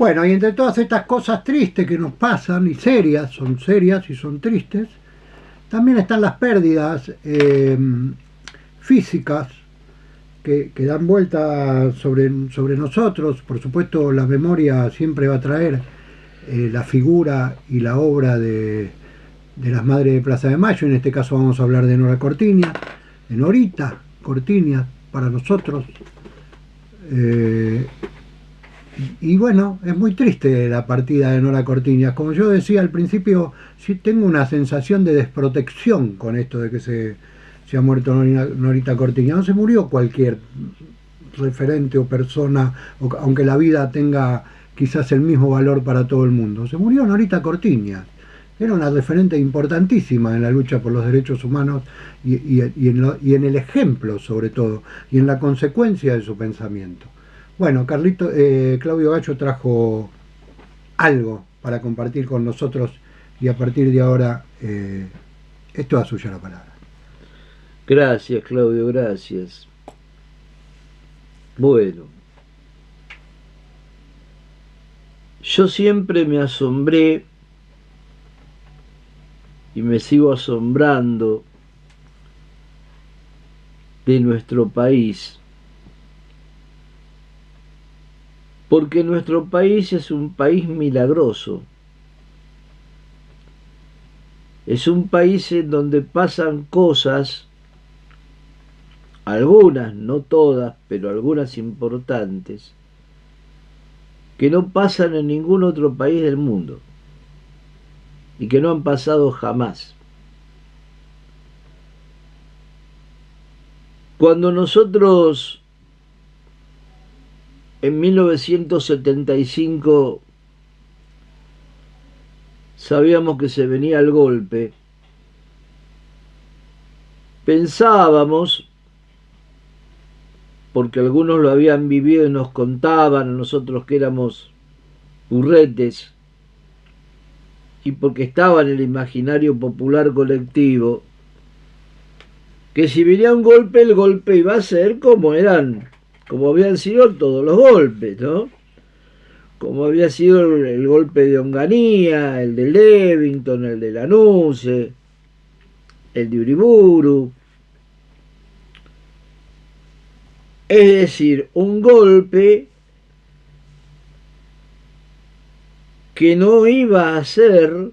Bueno, y entre todas estas cosas tristes que nos pasan, y serias y son tristes, también están las pérdidas físicas que dan vuelta sobre nosotros. Por supuesto, la memoria siempre va a traer la figura y la obra de las Madres de Plaza de Mayo. En este caso vamos a hablar de Nora Cortiñas, de Norita Cortiñas para nosotros. Eh, y bueno, es muy triste la partida de Nora Cortiñas. Como yo decía al principio, sí tengo una sensación de desprotección con esto de que se ha muerto Norita Cortiñas. No se murió cualquier referente o persona, aunque la vida tenga quizás el mismo valor para todo el mundo. Se murió Norita Cortiñas. Era una referente importantísima en la lucha por los derechos humanos y en el ejemplo, sobre todo, y en la consecuencia de su pensamiento. Bueno, Claudio Gacho trajo algo para compartir con nosotros y a partir de ahora es toda suya la palabra. Gracias, Claudio, gracias. Bueno, yo siempre me asombré y me sigo asombrando de nuestro país, porque nuestro país es un país milagroso, es un país en donde pasan cosas, algunas, no todas, pero algunas importantes, que no pasan en ningún otro país del mundo y que no han pasado jamás. Cuando nosotros en 1975 sabíamos que se venía el golpe, pensábamos, porque algunos lo habían vivido y nos contaban a nosotros que éramos burretes, y porque estaba en el imaginario popular colectivo, que si venía un golpe, el golpe iba a ser como habían sido todos los golpes, ¿no? Como había sido el golpe de Onganía, el de Levington, el de Lanús, el de Uriburu. Es decir, un golpe que no iba a ser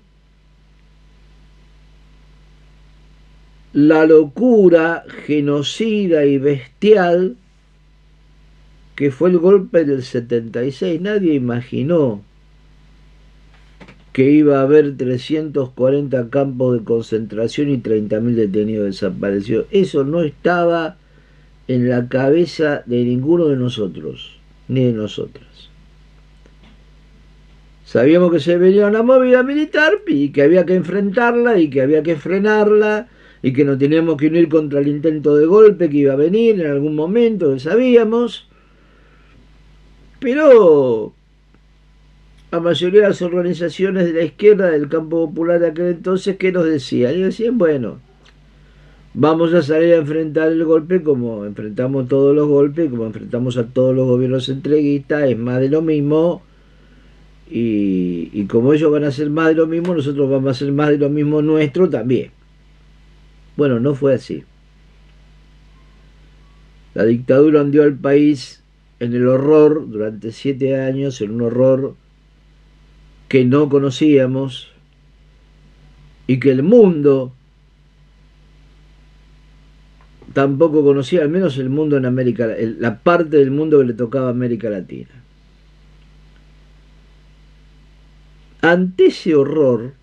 la locura genocida y bestial que fue el golpe del 76. Nadie imaginó que iba a haber 340 campos de concentración y 30.000 detenidos desaparecidos. Eso no estaba en la cabeza de ninguno de nosotros, ni de nosotras. Sabíamos que se venía una movida militar y que había que enfrentarla y que había que frenarla y que nos teníamos que unir contra el intento de golpe que iba a venir en algún momento, lo sabíamos. Pero la mayoría de las organizaciones de la izquierda del campo popular de aquel entonces, ¿qué nos decían? Y decían, bueno, vamos a salir a enfrentar el golpe como enfrentamos todos los golpes, como enfrentamos a todos los gobiernos entreguistas, es más de lo mismo, y como ellos van a hacer más de lo mismo, nosotros vamos a hacer más de lo mismo nuestro también. Bueno, no fue así. La dictadura hundió al país en el horror durante 7 años, en un horror que no conocíamos y que el mundo tampoco conocía, al menos el mundo en América, la parte del mundo que le tocaba a América Latina. Ante ese horror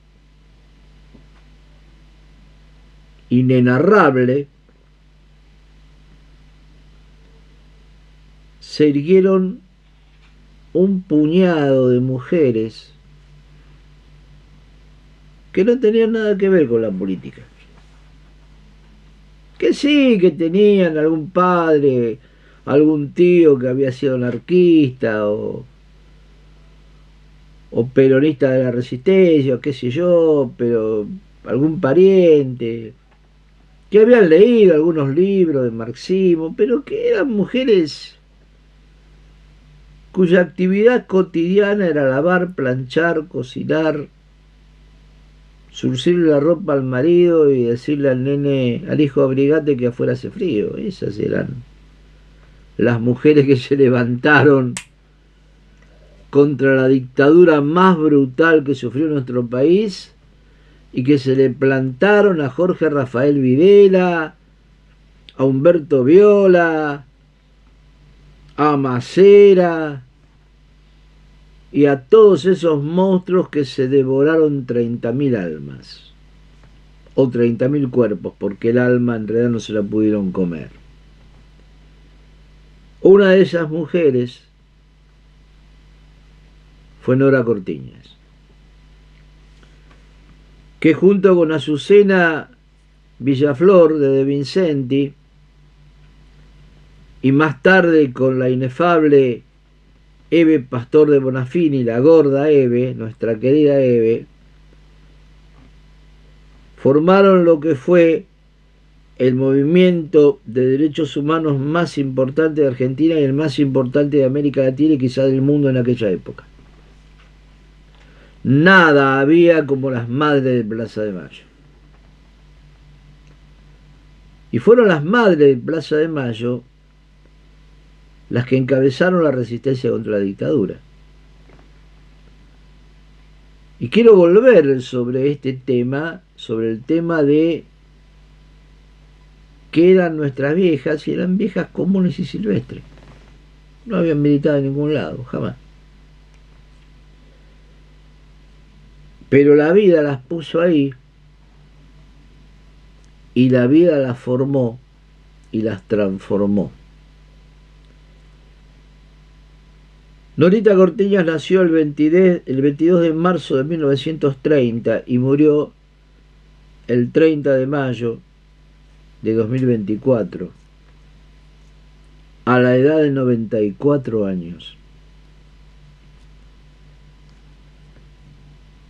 inenarrable, se erguieron un puñado de mujeres que no tenían nada que ver con la política. Que sí, que tenían algún padre, algún tío que había sido anarquista o peronista de la resistencia, o qué sé yo, pero algún pariente, que habían leído algunos libros de marxismo, pero que eran mujeres cuya actividad cotidiana era lavar, planchar, cocinar, surcirle la ropa al marido y decirle al nene, al hijo, abrigate que afuera hace frío. Esas eran las mujeres que se levantaron contra la dictadura más brutal que sufrió nuestro país y que se le plantaron a Jorge Rafael Videla, a Humberto Viola, a Macera y a todos esos monstruos que se devoraron 30.000 almas o 30.000 cuerpos, porque el alma en realidad no se la pudieron comer. Una de esas mujeres fue Nora Cortiñas, que junto con Azucena Villaflor de Vincenti y más tarde con la inefable Eve Pastor de Bonafini, la gorda Eve, nuestra querida Eve, formaron lo que fue el movimiento de derechos humanos más importante de Argentina y el más importante de América Latina y quizá del mundo en aquella época. Nada había como las madres de Plaza de Mayo. Y fueron las madres de Plaza de Mayo las que encabezaron la resistencia contra la dictadura. Y quiero volver sobre este tema, sobre el tema de que eran nuestras viejas, y eran viejas comunes y silvestres. No habían militado en ningún lado, jamás. Pero la vida las puso ahí, y la vida las formó y las transformó. Norita Cortiñas nació el 22 de marzo de 1930 y murió el 30 de mayo de 2024, a la edad de 94 años.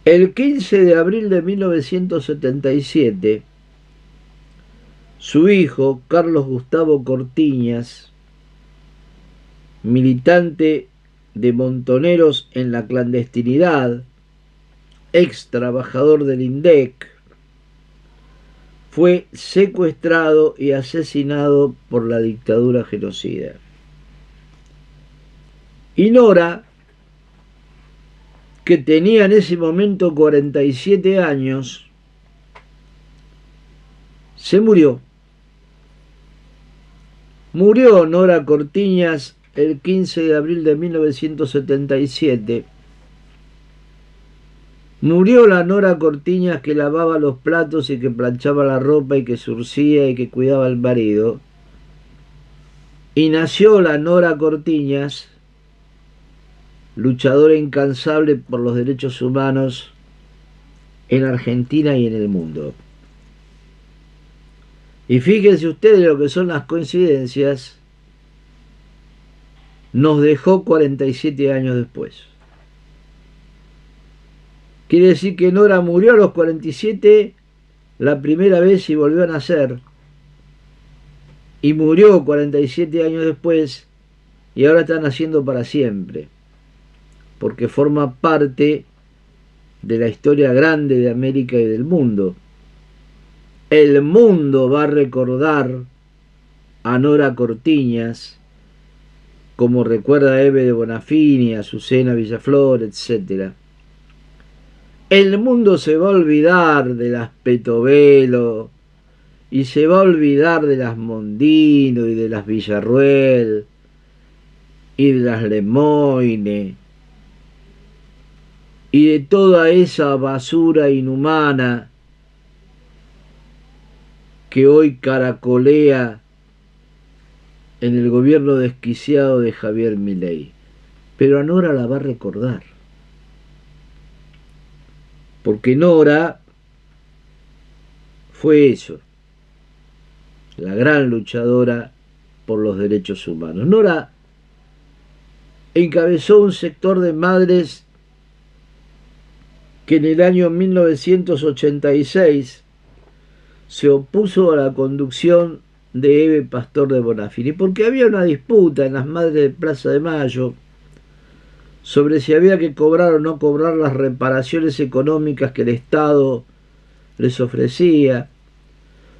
El 15 de abril de 1977, su hijo, Carlos Gustavo Cortiñas, militante de Montoneros en la clandestinidad, ex trabajador del INDEC, fue secuestrado y asesinado por la dictadura genocida. Y Nora, que tenía en ese momento 47 años, se murió. Murió Nora Cortiñas el 15 de abril de 1977. Murió la Nora Cortiñas que lavaba los platos y que planchaba la ropa y que surcía y que cuidaba al marido. Y nació la Nora Cortiñas, luchadora incansable por los derechos humanos en Argentina y en el mundo. Y fíjense ustedes lo que son las coincidencias. Nos dejó 47 años después. Quiere decir que Nora murió a los 47 la primera vez y volvió a nacer. Y murió 47 años después y ahora está naciendo para siempre. Porque forma parte de la historia grande de América y del mundo. El mundo va a recordar a Nora Cortiñas, como recuerda a Eve de Bonafini, a Azucena Villaflor, etc. El mundo se va a olvidar de las Petovelo y se va a olvidar de las Mondino y de las Villarruel y de las Lemoyne y de toda esa basura inhumana que hoy caracolea en el gobierno desquiciado de Javier Milei. Pero a Nora la va a recordar. Porque Nora fue eso, la gran luchadora por los derechos humanos. Nora encabezó un sector de madres que en el año 1986 se opuso a la conducción de Eve Pastor de Bonafini, porque había una disputa en las madres de Plaza de Mayo sobre si había que cobrar o no cobrar las reparaciones económicas que el Estado les ofrecía,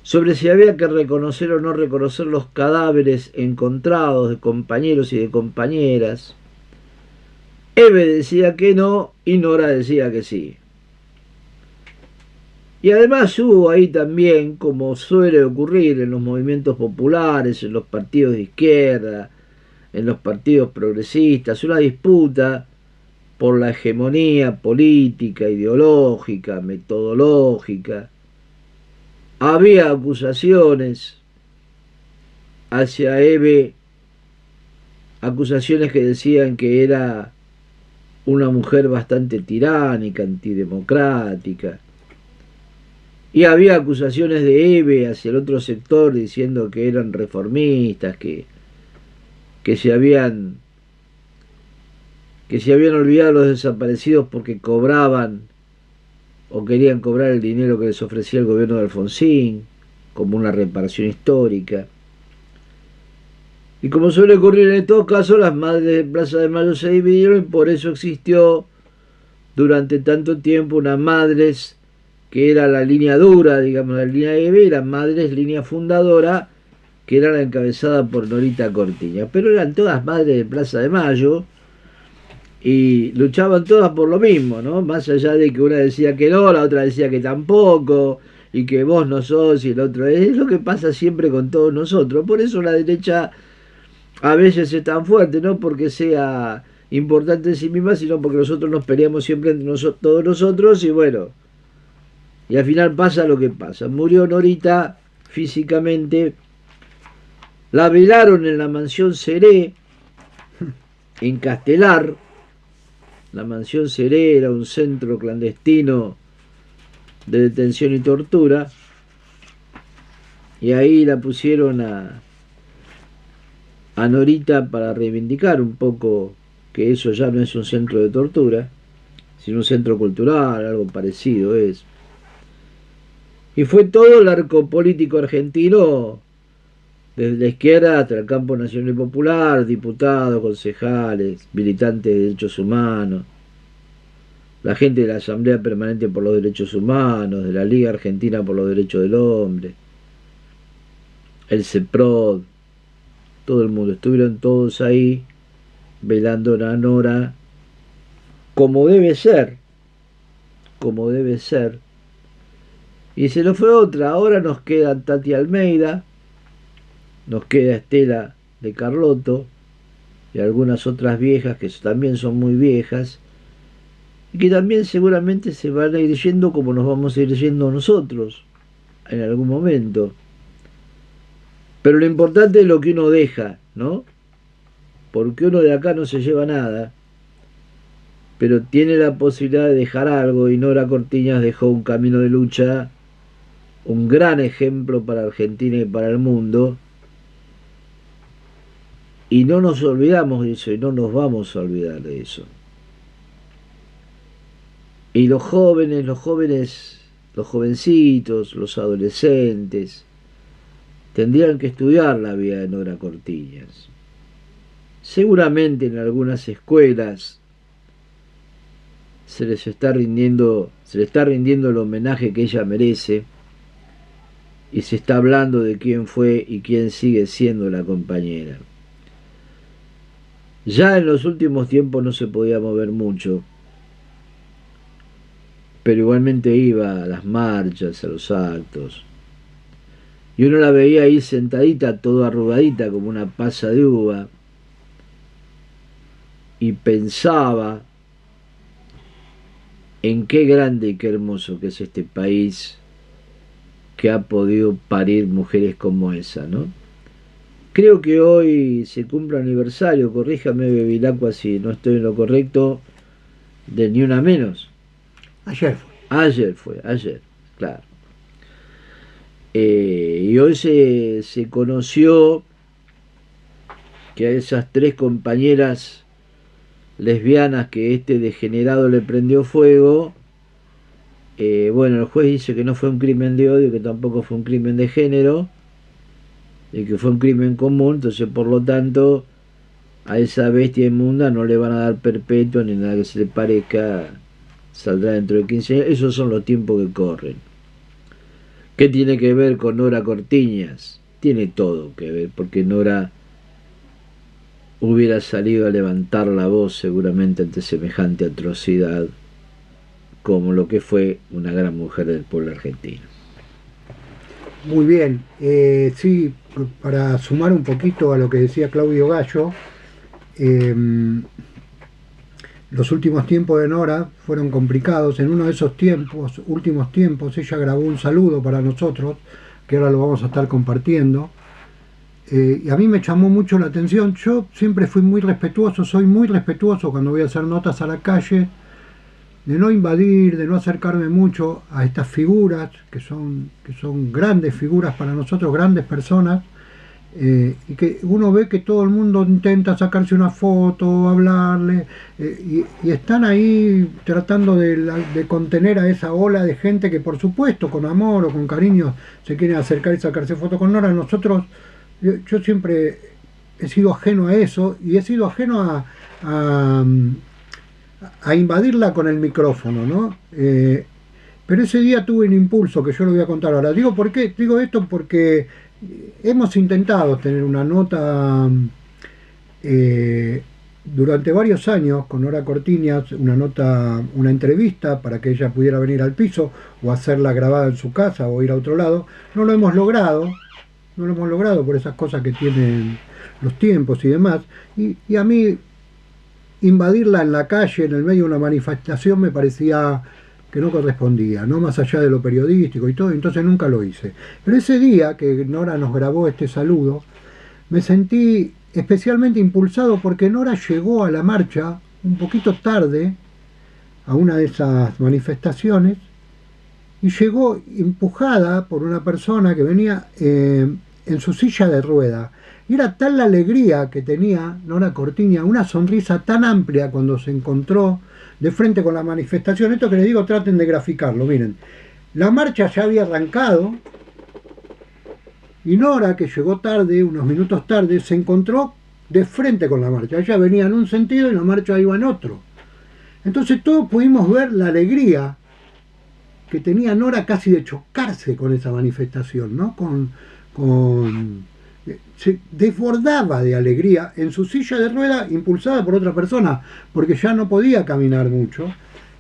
sobre si había que reconocer o no reconocer los cadáveres encontrados de compañeros y de compañeras. Eve decía que no y Nora decía que sí. Y además hubo ahí también, como suele ocurrir en los movimientos populares, en los partidos de izquierda, en los partidos progresistas, una disputa por la hegemonía política, ideológica, metodológica. Había acusaciones hacia Eve, acusaciones que decían que era una mujer bastante tiránica, antidemocrática. Y había acusaciones de Eve hacia el otro sector diciendo que eran reformistas, que se habían olvidado los desaparecidos porque cobraban o querían cobrar el dinero que les ofrecía el gobierno de Alfonsín como una reparación histórica. Y como suele ocurrir en estos casos, las madres de Plaza de Mayo se dividieron y por eso existió durante tanto tiempo unas madres que era la línea dura, digamos, la línea Eve, y las madres línea fundadora, que era la encabezada por Norita Cortiñas. Pero eran todas madres de Plaza de Mayo y luchaban todas por lo mismo, ¿no? Más allá de que una decía que no, la otra decía que tampoco, y que vos no sos y el otro es lo que pasa siempre con todos nosotros. Por eso la derecha a veces es tan fuerte, no porque sea importante en sí misma, sino porque nosotros nos peleamos siempre entre todos nosotros y bueno, y al final pasa lo que pasa. Murió Norita físicamente, la velaron en la mansión Seré, en Castelar. La mansión Seré era un centro clandestino de detención y tortura, y ahí la pusieron a Norita para reivindicar un poco que eso ya no es un centro de tortura, sino un centro cultural, algo parecido es. Y fue todo el arco político argentino, desde la izquierda hasta el campo nacional y popular, diputados, concejales, militantes de derechos humanos, la gente de la Asamblea Permanente por los Derechos Humanos, de la Liga Argentina por los Derechos del Hombre, el CEPROD, todo el mundo, estuvieron todos ahí velando a Nora como debe ser, como debe ser. Y se nos fue otra. Ahora nos queda Tati Almeida, nos queda Estela de Carlotto y algunas otras viejas que también son muy viejas y que también seguramente se van a ir yendo como nos vamos a ir yendo nosotros en algún momento. Pero lo importante es lo que uno deja, ¿no? Porque uno de acá no se lleva nada, pero tiene la posibilidad de dejar algo, y Nora Cortiñas dejó un camino de lucha, un gran ejemplo para Argentina y para el mundo, y no nos olvidamos de eso y no nos vamos a olvidar de eso. Y los jóvenes, los jovencitos, los adolescentes tendrían que estudiar la vida de Nora Cortiñas. Seguramente en algunas escuelas se le está rindiendo el homenaje que ella merece, y se está hablando de quién fue y quién sigue siendo la compañera. Ya en los últimos tiempos no se podía mover mucho, pero igualmente iba a las marchas, a los actos, y uno la veía ahí sentadita, toda arrugadita como una pasa de uva, y pensaba en qué grande y qué hermoso que es este país que ha podido parir mujeres como esa, ¿no? Creo que hoy se cumple aniversario, corríjame Bevilacqua si no estoy en lo correcto, de Ni Una Menos. Ayer fue, claro. Y hoy se conoció que a esas 3 compañeras lesbianas que este degenerado le prendió fuego, bueno, el juez dice que no fue un crimen de odio, que tampoco fue un crimen de género, y que fue un crimen común. Entonces, por lo tanto, a esa bestia inmunda no le van a dar perpetua ni nada que se le parezca, saldrá dentro de 15 años. Esos son los tiempos que corren. ¿Qué tiene que ver con Nora Cortiñas? Tiene todo que ver, porque Nora hubiera salido a levantar la voz seguramente ante semejante atrocidad, como lo que fue una gran mujer del pueblo argentino. Muy bien, sí, para sumar un poquito a lo que decía Claudio Gallo, los últimos tiempos de Nora fueron complicados. En uno de esos últimos tiempos, ella grabó un saludo para nosotros, que ahora lo vamos a estar compartiendo. Y a mí me llamó mucho la atención. Yo siempre fui muy respetuoso, soy muy respetuoso cuando voy a hacer notas a la calle, de no invadir, de no acercarme mucho a estas figuras, que son grandes figuras para nosotros, grandes personas, y que uno ve que todo el mundo intenta sacarse una foto, hablarle, y están ahí tratando de contener a esa ola de gente que, por supuesto, con amor o con cariño se quieren acercar y sacarse fotos con Nora. Nosotros, yo siempre he sido ajeno a eso, y he sido ajeno a invadirla con el micrófono, ¿no? Pero ese día tuve un impulso que yo lo voy a contar ahora. ¿Por qué? Digo esto porque hemos intentado tener una nota durante varios años con Nora Cortiñas, una entrevista para que ella pudiera venir al piso o hacerla grabada en su casa o ir a otro lado. No lo hemos logrado por esas cosas que tienen los tiempos y demás. Y a mí invadirla en la calle, en el medio de una manifestación, me parecía que no correspondía, no más allá de lo periodístico y todo, entonces nunca lo hice. Pero ese día que Nora nos grabó este saludo, me sentí especialmente impulsado porque Nora llegó a la marcha un poquito tarde a una de esas manifestaciones y llegó empujada por una persona que venía en su silla de rueda. Y era tal la alegría que tenía Nora Cortiñas, una sonrisa tan amplia cuando se encontró de frente con la manifestación. Esto que les digo, traten de graficarlo, miren. La marcha ya había arrancado y Nora, que llegó tarde, unos minutos tarde, se encontró de frente con la marcha. Ella venía en un sentido y la marcha iba en otro. Entonces todos pudimos ver la alegría que tenía Nora casi de chocarse con esa manifestación, ¿no? Se desbordaba de alegría en su silla de rueda, impulsada por otra persona, porque ya no podía caminar mucho,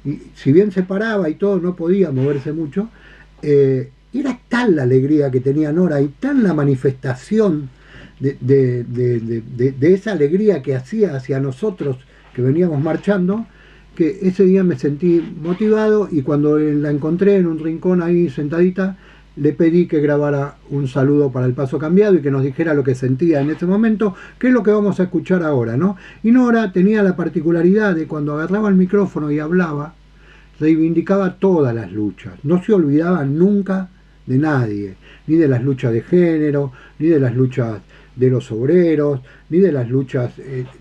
y si bien se paraba y todo, no podía moverse mucho. Era tal la alegría que tenía Nora y tan la manifestación de esa alegría que hacía hacia nosotros que veníamos marchando, que ese día me sentí motivado, y cuando la encontré en un rincón ahí sentadita, le pedí que grabara un saludo para el Paso Cambiado y que nos dijera lo que sentía en ese momento, que es lo que vamos a escuchar ahora, ¿no? Y Nora tenía la particularidad de cuando agarraba el micrófono y hablaba, reivindicaba todas las luchas, no se olvidaba nunca de nadie, ni de las luchas de género, ni de las luchas de los obreros, ni de las luchas,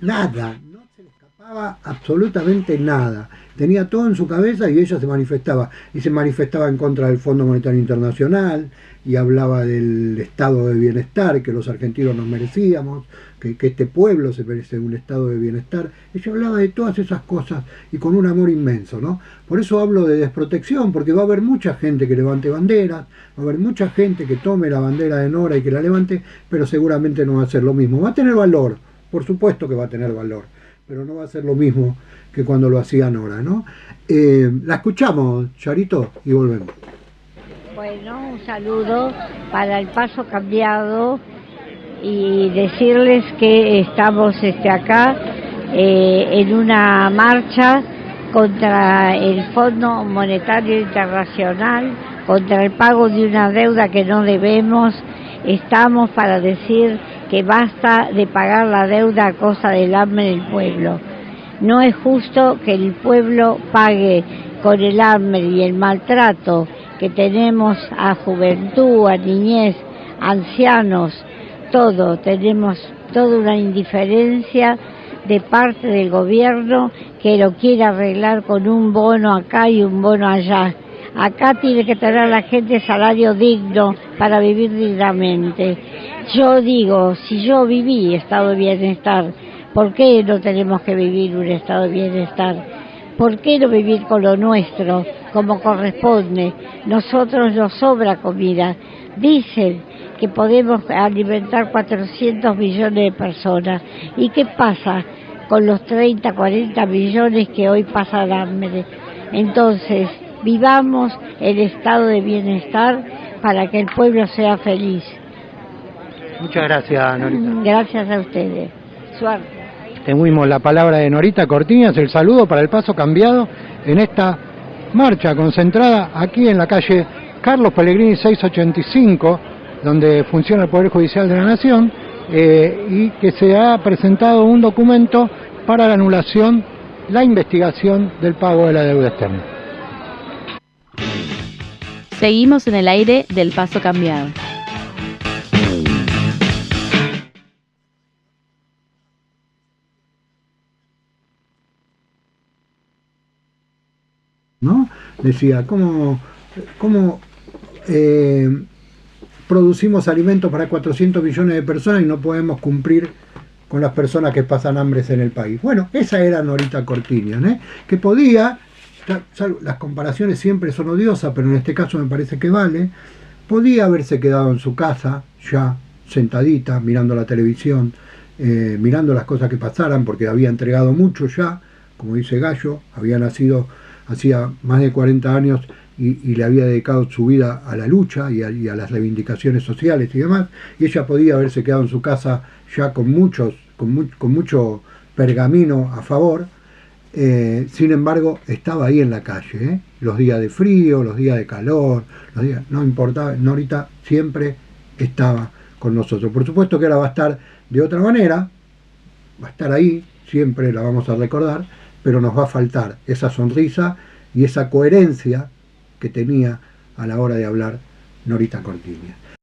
nada, no se le escapaba absolutamente nada. Tenía todo en su cabeza y ella se manifestaba. Y se manifestaba en contra del Fondo Monetario Internacional, y hablaba del estado de bienestar que los argentinos nos merecíamos, que este pueblo se merece un estado de bienestar. Ella hablaba de todas esas cosas y con un amor inmenso, ¿no? Por eso hablo de desprotección, porque va a haber mucha gente que levante banderas, va a haber mucha gente que tome la bandera de Nora y que la levante, pero seguramente no va a ser lo mismo. Va a tener valor, por supuesto que va a tener valor, pero no va a ser lo mismo que cuando lo hacía Nora, ¿no? La escuchamos, Charito, y volvemos. Bueno, un saludo para el Paso Cambiado y decirles que estamos acá en una marcha contra el Fondo Monetario Internacional, contra el pago de una deuda que no debemos. Estamos para decir que basta de pagar la deuda a costa del hambre del pueblo. No es justo que el pueblo pague con el hambre y el maltrato que tenemos a juventud, a niñez, ancianos, todo. Tenemos toda una indiferencia de parte del gobierno que lo quiere arreglar con un bono acá y un bono allá. Acá tiene que tener la gente salario digno para vivir dignamente. Yo digo, si yo viví estado de bienestar, ¿Por qué no tenemos que vivir un estado de bienestar? ¿Por qué no vivir con lo nuestro, como corresponde? Nosotros nos sobra comida. Dicen que podemos alimentar 400 millones de personas. ¿Y qué pasa con los 30, 40 millones que hoy pasan hambre? Entonces, vivamos el estado de bienestar para que el pueblo sea feliz. Muchas gracias, Norita. Gracias a ustedes. Suerte. Tuvimos la palabra de Norita Cortiñas, el saludo para el Paso Cambiado en esta marcha concentrada aquí en la calle Carlos Pellegrini 685, donde funciona el Poder Judicial de la Nación, y que se ha presentado un documento para la anulación, la investigación del pago de la deuda externa. Seguimos en el aire del Paso Cambiado. ¿No? Decía, ¿cómo producimos alimentos para 400 millones de personas y no podemos cumplir con las personas que pasan hambres en el país? Bueno, esa era Norita Cortiñas, que podía, las comparaciones siempre son odiosas, pero en este caso me parece que vale, podía haberse quedado en su casa, ya sentadita, mirando la televisión, mirando las cosas que pasaran, porque había entregado mucho ya, como dice Gallo, había nacido hacía más de 40 años y le había dedicado su vida a la lucha y a las reivindicaciones sociales y demás, y ella podía haberse quedado en su casa ya con mucho pergamino a favor. Sin embargo, estaba ahí en la calle, los días de frío, los días de calor, no importaba, Norita siempre estaba con nosotros. Por supuesto que ahora va a estar de otra manera, va a estar ahí, siempre la vamos a recordar, pero nos va a faltar esa sonrisa y esa coherencia que tenía a la hora de hablar Norita Cortiñas.